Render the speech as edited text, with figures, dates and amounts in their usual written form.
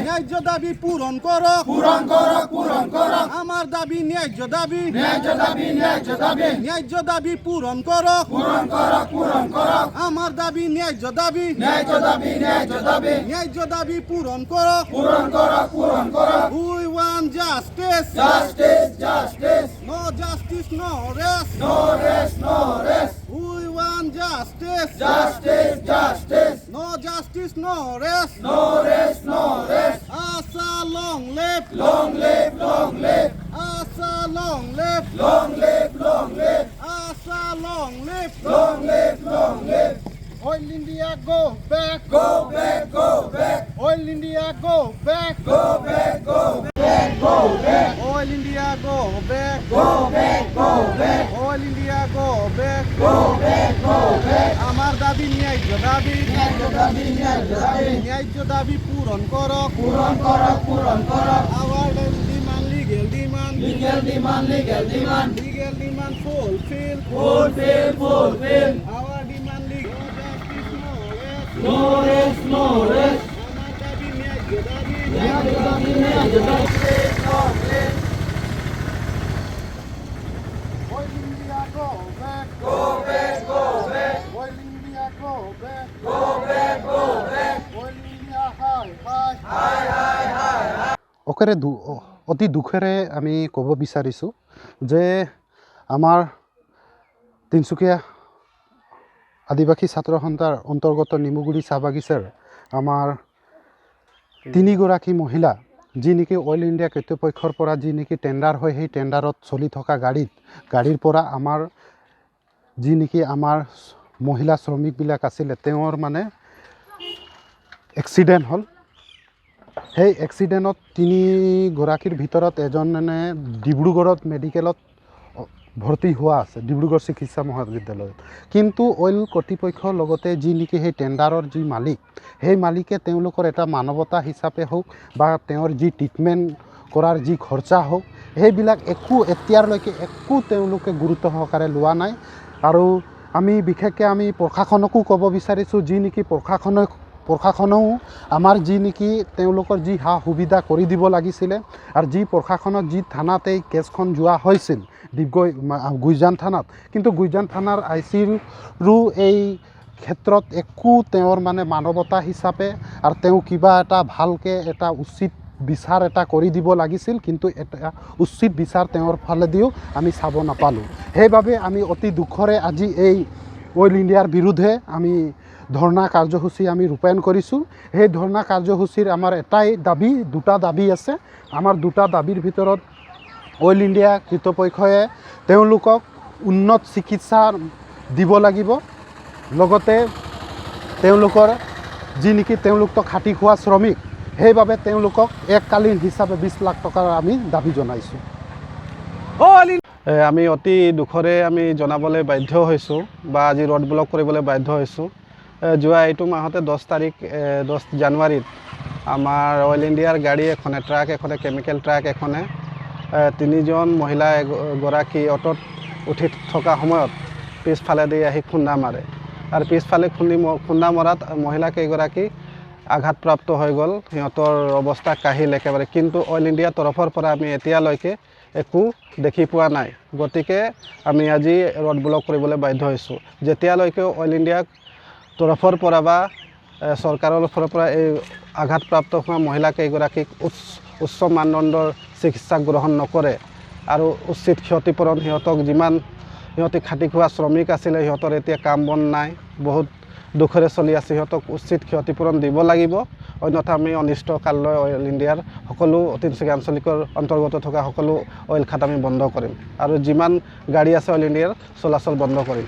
ন্যায্য দাবি পূরণ করো আমার দাবি ন্যায্য দাবি ন্যায্য দাবি পূরণ করো আমার দাবি ন্যায্য দাবি ন্যায্য দাবি পূরণ করো We want justice. No justice, no rest. We want justice. No justice, no rest. Asa long live. Asa long live. Asa long live. Oil India go back. Oil India go back. Oil India go back. Oil India go back. আমার দাবি ন্যায্য দাবি ন্যায্য দাবি পূরণ করো Our demand legal demand fulfill Our demand legal No rest. আমার দাবি ন্যায্য দাবি Oil India go back. Oil India go back. Oil India high. ওকেৰে অতি দুখেৰে আমি ক'ব বিচাৰিছোঁ যে আমাৰ তিনিচুকীয়া আদিবাসী ছাত্ৰ সন্থাৰ অন্তৰ্গত নিমুগুৰি চাহ বাগিচাৰ আমাৰ তিনিগৰাকী মহিলা যি নেকি অইল ইণ্ডিয়া কৰ্তৃপক্ষৰ পৰা যি নেকি টেণ্ডাৰ হয় সেই টেণ্ডাৰত চলি থকা গাড়ীৰ পৰা আমাৰ যি নেকি আমাৰ মহিলা শ্ৰমিকবিলাক আছিলে তেওঁৰ মানে এক্সিডেণ্ট হ'ল সেই এক্সিডেণ্টত তিনিগৰাকীৰ ভিতৰত এজনে ডিব্ৰুগড়ত মেডিকেলত ভৰ্তি হোৱা আছে ডিব্ৰুগড় চিকিৎসা মহাবিদ্যালয়ত কিন্তু অইল কৰ্তৃপক্ষৰ লগতে যি নেকি সেই টেণ্ডাৰৰ যি মালিক সেই মালিকে তেওঁলোকৰ এটা মানৱতা হিচাপে হওক বা তেওঁৰ যি ট্ৰিটমেণ্ট কৰাৰ যি খৰচা হওক সেইবিলাক এতিয়ালৈকে তেওঁলোকে গুৰুত্ব সহকাৰে লোৱা নাই আৰু আমি বিশেষকৈ আমি প্ৰশাসনকো ক'ব বিচাৰিছোঁ যি নেকি প্ৰশাসনেও আমাৰ যি নেকি তেওঁলোকৰ যি সা সুবিধা কৰি দিব লাগিছিলে আৰু যি প্ৰশাসনত যি থানাত এই কেছখন যোৱা হৈছিল গুইজান থানাত কিন্তু গুইজান থানাৰ আইচিৰো এই ক্ষেত্ৰত তেওঁৰ মানে মানৱতা হিচাপে আৰু তেওঁ কিবা এটা ভালকৈ এটা উচিত বিচাৰ এটা কৰি দিব লাগিছিল কিন্তু এটা উচিত বিচাৰ তেওঁৰ ফালেদিও আমি চাব নাপালোঁ সেইবাবে আমি অতি দুখৰে আজি এই অইল ইণ্ডিয়াৰ বিৰুদ্ধে আমি ধৰ্ণা কাৰ্যসূচী আমি ৰূপায়ণ কৰিছোঁ সেই ধৰ্ণা কাৰ্যসূচীৰ আমাৰ দুটা দাবী আছে আমাৰ দুটা দাবীৰ ভিতৰত অইল ইণ্ডিয়া কৰ্তৃপক্ষই তেওঁলোকক উন্নত চিকিৎসা দিব লাগিব লগতে তেওঁলোকৰ যি নেকি তেওঁলোকতো খাটি খোৱা শ্ৰমিক সেইবাবে তেওঁলোকক এককালীন হিচাপে 20 লাখ টকাৰ আমি দাবী জনাইছোঁ আমি অতি দুখৰে আমি জনাবলৈ বাধ্য হৈছোঁ বা আজি ৰোড ব্লক কৰিবলৈ বাধ্য হৈছোঁ যোৱা এইটো মাহতে 10 জানুৱাৰীত আমাৰ অইল ইণ্ডিয়াৰ গাড়ী এখনে ট্ৰাক এখনে কেমিকেল ট্ৰাক এখনে তিনিজন মহিলা এগৰাকী অটত উঠি থকা সময়ত পিছফালেদি আহি খুন্দা মাৰে আৰু পিছফালে খুন্দা মৰাত মহিলাকেইগৰাকী আঘাতপ্ৰাপ্ত হৈ গ'ল সিহঁতৰ অৱস্থা কাহিল একেবাৰে কিন্তু অইল ইণ্ডিয়াৰ তৰফৰ পৰা আমি এতিয়ালৈকে একো দেখি পোৱা নাই গতিকে আমি আজি ৰোড ব্লক কৰিবলৈ বাধ্য হৈছোঁ যেতিয়ালৈকে অইল ইণ্ডিয়াক তৰফৰ পৰা বা চৰকাৰৰ ফালৰ পৰা এই আঘাতপ্ৰাপ্ত হোৱা মহিলাকেইগৰাকীক উচ্চ মানদণ্ডৰ চিকিৎসা গ্ৰহণ নকৰে আৰু উচিত ক্ষতিপূৰণ সিহঁতি খাটি খোৱা শ্ৰমিক আছিলে সিহঁতৰ এতিয়া কাম বন নাই বহুত দুখৰে চলি আছে সিহঁতক উচিত ক্ষতিপূৰণ দিব লাগিব অন্যথা আমি অনিষ্ট কাললৈ অইল ইণ্ডিয়াৰ সকলো তিনিচুকীয়া আঞ্চলিকৰ অন্তৰ্গত থকা সকলো অইল খাট আমি বন্ধ কৰিম আৰু যিমান গাড়ী আছে অইল ইণ্ডিয়াৰ চলাচল বন্ধ কৰিম